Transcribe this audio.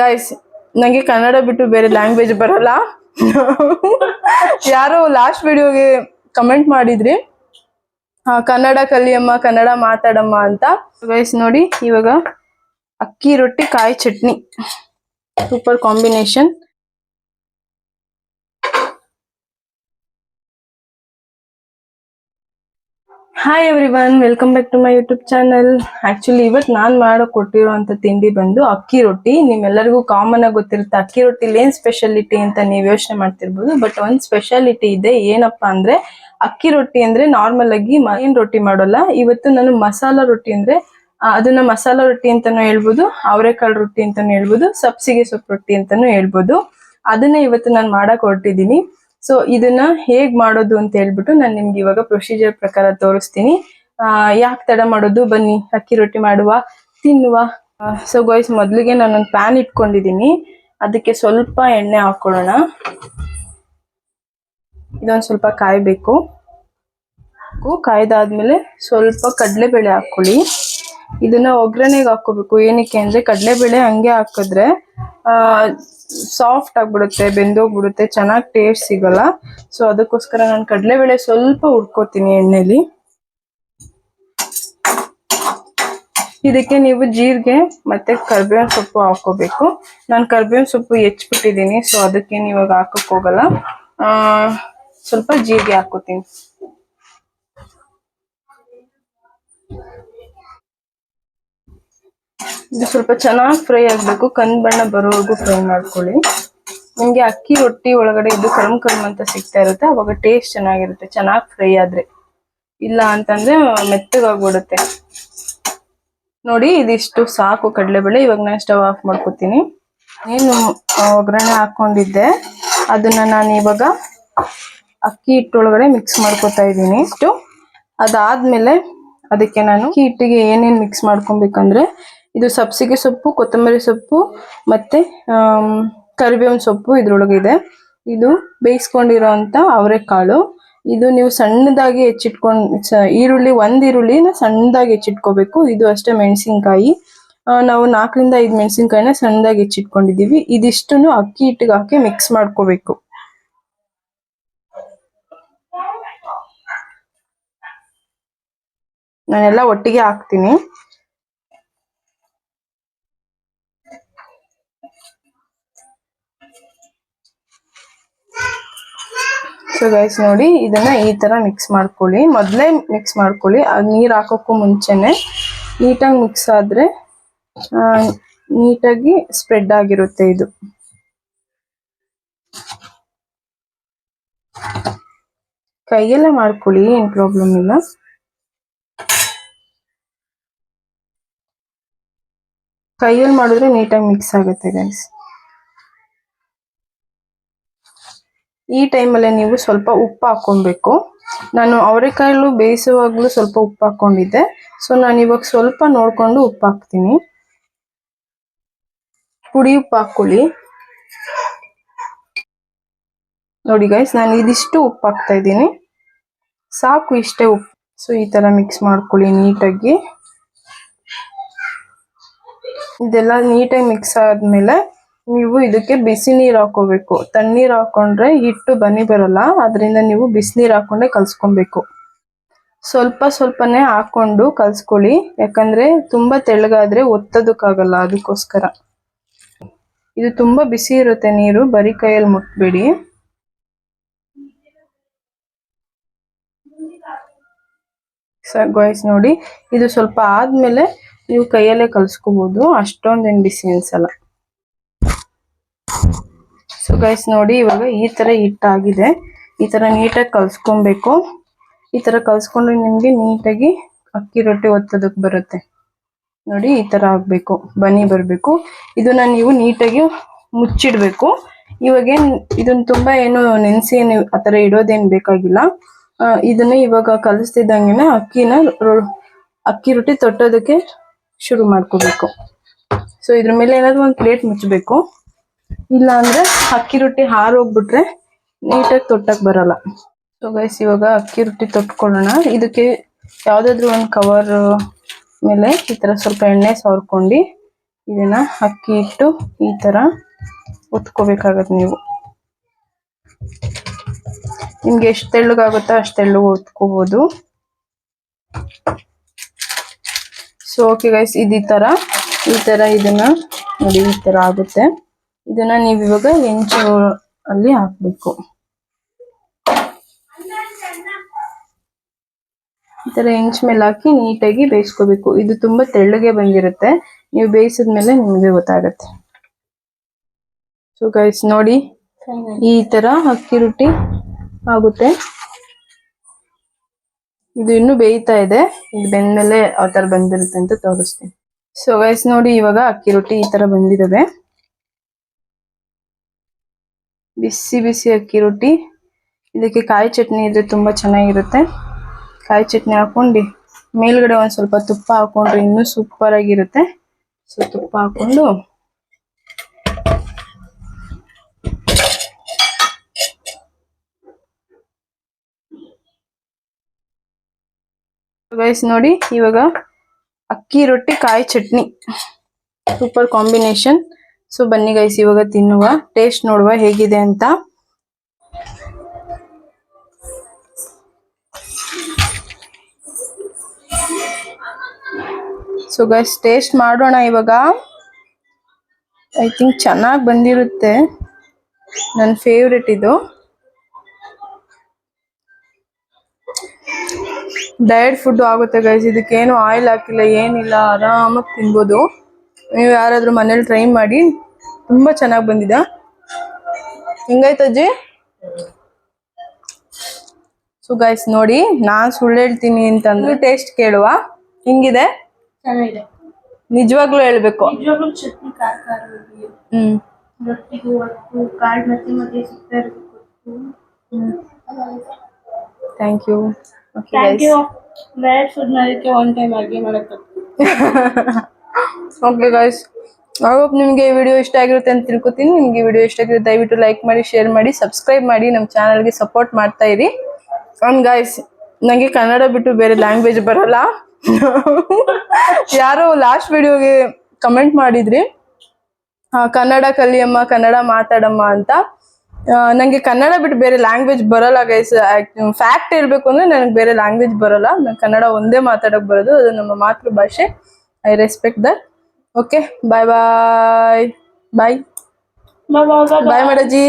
Guys, ನಂಗೆ ಕನ್ನಡ ಬಿಟ್ಟು ಬೇರೆ ಲ್ಯಾಂಗ್ವೇಜ್ ಬರಲ್ಲ. ಯಾರೋ ಲಾಸ್ಟ್ ವಿಡಿಯೋಗೆ ಕಮೆಂಟ್ ಮಾಡಿದ್ರಿ, ಕನ್ನಡ ಕಲಿಯಮ್ಮ, ಕನ್ನಡ ಮಾತಾಡಮ್ಮ ಅಂತ. ಗೈಸ್ ನೋಡಿ, ಇವಾಗ ಅಕ್ಕಿ ರೊಟ್ಟಿ ಕಾಯಿ ಚಟ್ನಿ, super combination. Hi everyone, welcome back to my YouTube channel. Actually ಇವತ್ತು ನಾನು ಮಾಡೋ ಕೊಟ್ಟಿರುವಂತ ತಿಂಡಿ ಬಂದು ಅಕ್ಕಿ ರೊಟ್ಟಿ. ನಿಮ್ಮೆಲ್ಲರಿಗೂ ಕಾಮನ್ ಆಗಿ ಗೊತ್ತಿರುತ್ತೆ ಅಕ್ಕಿ ರೊಟ್ಟಿಲಿ ಏನ್ ಸ್ಪೆಷಾಲಿಟಿ ಅಂತ ನೀವು ಯೋಚನೆ ಮಾಡ್ತಿರ್ಬೋದು. ಬಟ್ ಒಂದ್ ಸ್ಪೆಷಾಲಿಟಿ ಇದೆ. ಏನಪ್ಪಾ ಅಂದ್ರೆ, ಅಕ್ಕಿ ರೊಟ್ಟಿ ಅಂದ್ರೆ ನಾರ್ಮಲ್ ಆಗಿ ಏನ್ ರೊಟ್ಟಿ ಮಾಡೋಲ್ಲ. ಇವತ್ತು ನಾನು ಮಸಾಲಾ ರೊಟ್ಟಿ ಅಂದ್ರೆ ಅದನ್ನ ಮಸಾಲಾ ರೊಟ್ಟಿ ಅಂತಾನು ಹೇಳ್ಬೋದು, ಅವರೆಕಾಳು ರೊಟ್ಟಿ ಅಂತಾನು ಹೇಳ್ಬೋದು, ಸಬ್ಸಿಗೆ ಸೊಪ್ಪು ರೊಟ್ಟಿ ಅಂತಾನು ಹೇಳ್ಬೋದು. ಅದನ್ನ ಇವತ್ತು ನಾನು ಮಾಡಕ್ ಹೊರಟಿದ್ದೀನಿ. ಸೊ ಇದನ್ನ ಹೇಗ್ ಮಾಡೋದು ಅಂತ ಹೇಳ್ಬಿಟ್ಟು ನಾನು ನಿಮ್ಗೆ ಇವಾಗ ಪ್ರೊಸೀಜರ್ ಪ್ರಕಾರ ತೋರಿಸ್ತೀನಿ. ಯಾಕೆ ತಡ ಮಾಡೋದು, ಬನ್ನಿ ಅಕ್ಕಿ ರೊಟ್ಟಿ ಮಾಡುವ, ತಿನ್ನುವ. ಸೊ ಗಾಯ್ಸ್, ಮೊದ್ಲಿಗೆ ನಾನೊಂದು ಪ್ಯಾನ್ ಇಟ್ಕೊಂಡಿದ್ದೀನಿ. ಅದಕ್ಕೆ ಸ್ವಲ್ಪ ಎಣ್ಣೆ ಹಾಕೊಳ್ಳೋಣ. ಇದೊಂದು ಸ್ವಲ್ಪ ಕಾಯ್ಬೇಕು. ಕಾಯ್ದಾದ್ಮೇಲೆ ಸ್ವಲ್ಪ ಕಡಲೆಬೇಳೆ ಹಾಕೊಳ್ಳಿ. ಇದನ್ನ ಒಗ್ಗರಣೆಗೆ ಹಾಕೋಬೇಕು. ಏನಕ್ಕೆ ಅಂದ್ರೆ ಕಡಲೆಬೇಳೆ ಹಂಗೆ ಹಾಕಿದ್ರೆ ಸಾಫ್ಟ್ ಆಗ್ಬಿಡುತ್ತೆ, ಬೆಂದೋಗ್ಬಿಡುತ್ತೆ, ಚೆನ್ನಾಗಿ ಟೇಸ್ಟ್ ಸಿಗಲ್ಲ. ಸೊ ಅದಕ್ಕೋಸ್ಕರ ನಾನು ಕಡಲೆಬೇಳೆ ಸ್ವಲ್ಪ ಹುರ್ಕೋತೀನಿ ಎಣ್ಣೆಲಿ. ಇದಕ್ಕೆ ನೀವು ಜೀರಿಗೆ ಮತ್ತೆ ಕರ್ಬೇವಿನ ಸೊಪ್ಪು ಹಾಕೋಬೇಕು. ನಾನು ಕರ್ಬೇವಿನ ಸೊಪ್ಪು ಹೆಚ್ಚಿಬಿಟ್ಟಿದ್ದೀನಿ, ಸೊ ಅದಕ್ಕೆ ಇವಾಗ ಹಾಕಕ್ ಹೋಗಲ್ಲ. ಸ್ವಲ್ಪ ಜೀರಿಗೆ ಹಾಕೋತೀನಿ. ಇದು ಸ್ವಲ್ಪ ಚೆನ್ನಾಗಿ ಫ್ರೈ ಆಗ್ಬೇಕು, ಕಂದು ಬಣ್ಣ ಬರೋವರೆಗೂ ಫ್ರೈ ಮಾಡ್ಕೊಳ್ಳಿ. ನಿಮ್ಗೆ ಅಕ್ಕಿ ರೊಟ್ಟಿ ಒಳಗಡೆ ಇದು ಕರ್ಮ್ ಅಂತ ಸಿಗ್ತಾ ಇರುತ್ತೆ, ಅವಾಗ ಟೇಸ್ಟ್ ಚೆನ್ನಾಗಿರುತ್ತೆ ಚೆನ್ನಾಗಿ ಫ್ರೈ ಆದ್ರೆ. ಇಲ್ಲ ಅಂತಂದ್ರೆ ಮೆತ್ತಗಾಗ್ಬಿಡುತ್ತೆ. ನೋಡಿ, ಇದಿಷ್ಟು ಸಾಕು ಕಡಲೆಬೇಳೆ. ಇವಾಗ ನಾನು ಸ್ಟವ್ ಆಫ್ ಮಾಡ್ಕೊತೀನಿ. ಏನು ಒಗ್ಗರಣೆ ಹಾಕೊಂಡಿದ್ದೆ ಅದನ್ನ ನಾನು ಇವಾಗ ಅಕ್ಕಿ ಹಿಟ್ಟೊಳಗಡೆ ಮಿಕ್ಸ್ ಮಾಡ್ಕೊತಾ ಇದ್ದೀನಿ. ಇಷ್ಟು ಅದಾದ್ಮೇಲೆ ಅದಕ್ಕೆ ನಾನು ಅಕ್ಕಿ ಹಿಟ್ಟಿಗೆ ಏನೇನು ಮಿಕ್ಸ್ ಮಾಡ್ಕೊಬೇಕಂದ್ರೆ, ಇದು ಸಬ್ಸಿಗೆ ಸೊಪ್ಪು, ಕೊತ್ತಂಬರಿ ಸೊಪ್ಪು ಮತ್ತೆ ಕರಿಬೇವಿನ ಸೊಪ್ಪು ಇದ್ರೊಳಗಿದೆ. ಇದು ಬೇಯಿಸ್ಕೊಂಡಿರೋಂಥ ಅವರೆಕಾಳು. ಇದು ನೀವು ಸಣ್ಣದಾಗಿ ಈರುಳ್ಳಿ, ಒಂದ್ ಈರುಳ್ಳಿನ ಸಣ್ಣದಾಗಿ ಹೆಚ್ಚಿಟ್ಕೋಬೇಕು. ಇದು ಅಷ್ಟೇ ಮೆಣಸಿನ್ಕಾಯಿ. ನಾವು 4 ರಿಂದ 5 ಮೆಣಸಿನ್ಕಾಯಿನ ಸಣ್ಣದಾಗಿ ಹೆಚ್ಚಿಟ್ಕೊಂಡಿದೀವಿ. ಇದಿಷ್ಟನ್ನು ಅಕ್ಕಿ ಹಿಟ್ಟಿಗೆ ಹಾಕಿ ಮಿಕ್ಸ್ ಮಾಡ್ಕೋಬೇಕು. ನಾನೆಲ್ಲ ಒಟ್ಟಿಗೆ ಹಾಕ್ತೀನಿ. ಸೊ ಗೈಸ್ ನೋಡಿ, ಇದನ್ನ ಈ ತರ ಮಿಕ್ಸ್ ಮಾಡ್ಕೊಳ್ಳಿ. ಮೊದಲೇ ಮಿಕ್ಸ್ ಮಾಡ್ಕೊಳ್ಳಿ, ಅದು ನೀರು ಹಾಕೋಕ್ಕೂ ಮುಂಚೆನೆ ನೀಟಾಗಿ ಮಿಕ್ಸ್ ಆದ್ರೆ ನೀಟಾಗಿ ಸ್ಪ್ರೆಡ್ ಆಗಿರುತ್ತೆ. ಇದು ಕೈಯಲ್ಲೇ ಮಾಡ್ಕೊಳ್ಳಿ, ಏನ್ ಪ್ರಾಬ್ಲಮ್ ಇಲ್ಲ. ಕೈಯಲ್ಲಿ ಮಾಡಿದ್ರೆ ನೀಟಾಗಿ ಮಿಕ್ಸ್ ಆಗುತ್ತೆ ಗೈಸ್. ಈ ಟೈಮಲ್ಲೇ ನೀವು ಸ್ವಲ್ಪ ಉಪ್ಪು ಹಾಕೊಬೇಕು. ನಾನು ಅವರೆಕಾಳು ಬೇಯಿಸುವಾಗಲೂ ಸ್ವಲ್ಪ ಉಪ್ಪು ಹಾಕೊಂಡಿದ್ದೆ. ಸೊ ನಾನು ಇವಾಗ ಸ್ವಲ್ಪ ನೋಡ್ಕೊಂಡು ಉಪ್ಪು ಹಾಕ್ತೀನಿ. ಪುಡಿ ಉಪ್ಪು ಹಾಕೊಳ್ಳಿ. ನೋಡಿ ಗೈಸ್, ನಾನು ಇದಿಷ್ಟು ಉಪ್ಪು ಹಾಕ್ತಾ ಇದ್ದೀನಿ, ಸಾಕು, ಇಷ್ಟೇ ಉಪ್ಪು. ಸೊ ಈ ತರ ಮಿಕ್ಸ್ ಮಾಡ್ಕೊಳ್ಳಿ ನೀಟಾಗಿ. ಇದೆಲ್ಲ ನೀಟಾಗಿ ಮಿಕ್ಸ್ ಆದ್ಮೇಲೆ ನೀವು ಇದಕ್ಕೆ ಬಿಸಿ ನೀರು ಹಾಕೋಬೇಕು. ತಣ್ಣೀರು ಹಾಕೊಂಡ್ರೆ ಹಿಟ್ಟು ಬನ್ನಿ ಬರಲ್ಲ, ಅದರಿಂದ ನೀವು ಬಿಸಿನೀರು ಹಾಕೊಂಡೆ ಕಲ್ಸ್ಕೊಬೇಕು. ಸ್ವಲ್ಪ ಸ್ವಲ್ಪನೇ ಹಾಕೊಂಡು ಕಲ್ಸ್ಕೊಳ್ಳಿ, ಯಾಕಂದ್ರೆ ತುಂಬಾ ತೆಳ್ಳಗಾದ್ರೆ ಒತ್ತೋದಕ್ಕಾಗಲ್ಲ, ಅದಕ್ಕೋಸ್ಕರ. ಇದು ತುಂಬಾ ಬಿಸಿ ಇರುತ್ತೆ ನೀರು, ಬರೀ ಕೈಯಲ್ಲಿ ಮುಟ್ಬೇಡಿ. ಗಾಯ್ಸ್ ನೋಡಿ, ಇದು ಸ್ವಲ್ಪ ಆದ್ಮೇಲೆ ನೀವು ಕೈಯಲ್ಲೇ ಕಲ್ಸ್ಕೋಬಹುದು, ಅಷ್ಟೊಂದೇನು ಬಿಸಿ ಅನ್ಸಲ್ಲ. ಸೊ ಗೈಸ್ ನೋಡಿ, ಇವಾಗ ಈ ತರ ಹಿಟ್ಟಾಗಿದೆ. ಈ ತರ ನೀಟಾಗಿ ಕಲ್ಸ್ಕೊಬೇಕು. ಈ ತರ ಕಲ್ಸ್ಕೊಂಡ್ರೆ ನಿಮ್ಗೆ ನೀಟಾಗಿ ಅಕ್ಕಿ ರೊಟ್ಟಿ ಒತ್ತೋದಕ್ಕೆ ಬರುತ್ತೆ. ನೋಡಿ, ಈ ತರ ಆಗ್ಬೇಕು, ಬನ್ನಿ ಬರ್ಬೇಕು. ಇದನ್ನ ನೀವು ನೀಟಾಗಿ ಮುಚ್ಚಿಡ್ಬೇಕು. ಇವಾಗೇನ್ ಇದನ್ನ ತುಂಬಾ ಏನು ನೆನೆಸಿ ಆ ತರ ಇಡೋದೇನ್ ಬೇಕಾಗಿಲ್ಲ. ಇದನ್ನ ಇವಾಗ ಕಲಿಸ್ತಿದ್ದಂಗೆನ ಅಕ್ಕಿ ರೊಟ್ಟಿ ತೊಟ್ಟೋದಕ್ಕೆ ಶುರು ಮಾಡ್ಕೋಬೇಕು. ಸೊ ಇದ್ರ ಮೇಲೆ ಏನಾದ್ರು ಒಂದು ಪ್ಲೇಟ್ ಮುಚ್ಚಬೇಕು, ಇಲ್ಲ ಅಂದ್ರೆ ಅಕ್ಕಿ ರೊಟ್ಟಿ ಹಾರೋಗ್ಬಿಟ್ರೆ ನೀಟಾಗಿ ತೊಟ್ಟಕ್ ಬರಲ್ಲ. ಸೊ ಗೈಸ್, ಇವಾಗ ಅಕ್ಕಿ ರೊಟ್ಟಿ ತೊಟ್ಕೊಳ್ಳೋಣ. ಇದಕ್ಕೆ ಯಾವ್ದಾದ್ರು ಒಂದು ಕವರ್ ಮೇಲೆ ಈ ತರ ಸ್ವಲ್ಪ ಎಣ್ಣೆ ಸವರ್ಕೊಂಡು ಇದನ್ನ ಅಕ್ಕಿ ಇಟ್ಟು ಈ ತರ ಒತ್ಕೋಬೇಕಾಗತ್ತೆ ನೀವು. ನಿಮ್ಗೆ ಎಷ್ಟು ತೆಳ್ಳಗಾಗುತ್ತೋ ಅಷ್ಟು ತೆಳ್ಳಗೆ ಒತ್ಕೋಬಹುದು. ಸೊ ಓಕೆ ಗೈಸ್, ಈ ತರ ಇದನ್ನ ನೋಡಿ ಈ ತರ ಆಗುತ್ತೆ. ಇದನ್ನ ನೀವು ಇವಾಗ ಹೆಂಚು ಅಲ್ಲಿ ಹಾಕ್ಬೇಕು. ಈ ತರ ಹೆಂಚ್ ಮೇಲೆ ಹಾಕಿ ನೀಟಾಗಿ ಬೇಯಿಸ್ಕೋಬೇಕು. ಇದು ತುಂಬಾ ತೆಳ್ಳಗೆ ಬಂದಿರುತ್ತೆ, ನೀವು ಬೇಯಿಸಿದ್ಮೇಲೆ ನಿಮ್ಗೆ ಗೊತ್ತಾಗತ್ತೆ. ಸೊ ಗೈಸ್ ನೋಡಿ, ಈ ತರ ಅಕ್ಕಿ ರೊಟ್ಟಿ ಆಗುತ್ತೆ. ಇದು ಇನ್ನು ಬೇಯ್ತಾ ಇದೆ, ಇದು ಬೆಂದ್ಮೇಲೆ ಯಾವ ತರ ಬಂದಿರುತ್ತೆ ಅಂತ ತೋರಿಸ್ತೀನಿ. ಸೊ ಗೈಸ್ ನೋಡಿ, ಇವಾಗ ಅಕ್ಕಿ ರೊಟ್ಟಿ ಈ ತರ ಬಂದಿದ್ದಾವೆ. ಬಿಸಿ ಬಿಸಿ ಅಕ್ಕಿ ರೊಟ್ಟಿ. ಇದಕ್ಕೆ ಕಾಯಿ ಚಟ್ನಿ ಇದ್ರೆ ತುಂಬಾ ಚೆನ್ನಾಗಿರುತ್ತೆ. ಕಾಯಿ ಚಟ್ನಿ ಹಾಕೊಂಡು ಮೇಲ್ಗಡೆ ಒಂದ್ ಸ್ವಲ್ಪ ತುಪ್ಪ ಹಾಕೊಂಡ್ರೆ ಇನ್ನೂ ಸೂಪರ್ ಆಗಿರುತ್ತೆ. ಸೊ ತುಪ್ಪ ಹಾಕೊಂಡು ಗೈಸ್ ನೋಡಿ, ಇವಾಗ ಅಕ್ಕಿ ರೊಟ್ಟಿ ಕಾಯಿ ಚಟ್ನಿ ಸೂಪರ್ ಕಾಂಬಿನೇಷನ್. ಸೊ ಬನ್ನಿ ಗೈಸ್, ಇವಾಗ ತಿನ್ನುವ, ಟೇಸ್ಟ್ ನೋಡುವ ಹೇಗಿದೆ ಅಂತ. ಸೊ ಗೈಸ್ ಟೇಸ್ಟ್ ಮಾಡೋಣ ಇವಾಗ. ಐ ಥಿಂಕ್ ಚೆನ್ನಾಗಿ ಬಂದಿರುತ್ತೆ, ನನ್ನ ಫೇವ್ರೆಟ್ ಇದು. ಡಯಟ್ ಫುಡ್ ಆಗುತ್ತೆ ಗೈಸ್, ಇದಕ್ಕೇನು ಆಯಿಲ್ ಹಾಕಿಲ್ಲ ಏನಿಲ್ಲ, ಆರಾಮಾಗಿ ತಿನ್ಬೋದು. ನೀವು ಯಾರಾದ್ರೂ ಮನೇಲಿ ಟ್ರೈ ಮಾಡಿ, ತುಂಬಾ ಚೆನ್ನಾಗಿ ಬಂದಿದೆ. ಹೆಂಗಾಯ್ತು ಅಜ್ಜಿ? ಸೊ ಗೈಸ್ ನೋಡಿ, ನಾನ್ ಸುಳ್ಳು ಹೇಳ್ತೀನಿ ಅಂತಂದ್ರೆ ಟೇಸ್ಟ್ ಕೇಳುವ, ಹಿಂಗಿದೆ? ಚೆನ್ನಾಗಿದೆ, ನಿಜವಾಗ್ಲೂ ಹೇಳ್ಬೇಕು. ನಿಜವಾಗ್ಲೂ ಚಟ್ನಿ ಖಾರ ಖಾರವಾಗಿ, ರೊಟ್ಟಿಗೂ ಅದಕ್ಕೂ ಕಾಳು ಮತ್ತೆ ಸಿಗ್ತಾ ಇರಬೇಕು. Thank you. Thank you. Diet food ಮಾಡೋಕ್ಕೆ ಒನ್ ಟೈಮ್ ಅಡುಗೆ ಮಾಡಕ್ಕೆ. ಓಕೆ ಗೈಸ್, ಐ ಹೋಪ್ ನಿಮಗೆ ಈ ವಿಡಿಯೋ ಇಷ್ಟ ಆಗಿರುತ್ತೆ ಅಂತ ತಿಳ್ಕೊತೀನಿ. ನಿಮ್ಗೆ ಈ ವಿಡಿಯೋ ಇಷ್ಟ ಆಗಿರುತ್ತೆ ದಯವಿಟ್ಟು ಲೈಕ್ ಮಾಡಿ, ಶೇರ್ ಮಾಡಿ, ಸಬ್ಸ್ಕ್ರೈಬ್ ಮಾಡಿ, ನಮ್ಮ ಚಾನಲ್ಗೆ ಸಪೋರ್ಟ್ ಮಾಡ್ತಾ ಇರಿ. ಅಂಡ್ ಗೈಸ್, ನನಗೆ ಕನ್ನಡ ಬಿಟ್ಟು ಬೇರೆ ಲ್ಯಾಂಗ್ವೇಜ್ ಬರಲ್ಲ. ಯಾರೋ ಲಾಸ್ಟ್ ವಿಡಿಯೋಗೆ ಕಮೆಂಟ್ ಮಾಡಿದ್ರಿ, ಕನ್ನಡ ಕಲಿಯಮ್ಮ, ಕನ್ನಡ ಮಾತಾಡಮ್ಮ ಅಂತ. ನನಗೆ ಕನ್ನಡ ಬಿಟ್ಟು ಬೇರೆ ಲ್ಯಾಂಗ್ವೇಜ್ ಬರಲ್ಲ ಗೈಸ್. ಫ್ಯಾಕ್ಟ್ ಹೇಳ್ಬೇಕು ಅಂದ್ರೆ ನನಗೆ ಬೇರೆ ಲ್ಯಾಂಗ್ವೇಜ್ ಬರಲ್ಲ, ನಂಗೆ ಕನ್ನಡ ಒಂದೇ ಮಾತಾಡಕ್ ಬರೋದು, ಅದು ನಮ್ಮ ಮಾತೃಭಾಷೆ. I respect that. Okay, bye bye bye bye ಮಾಡಜ್ಜಿ.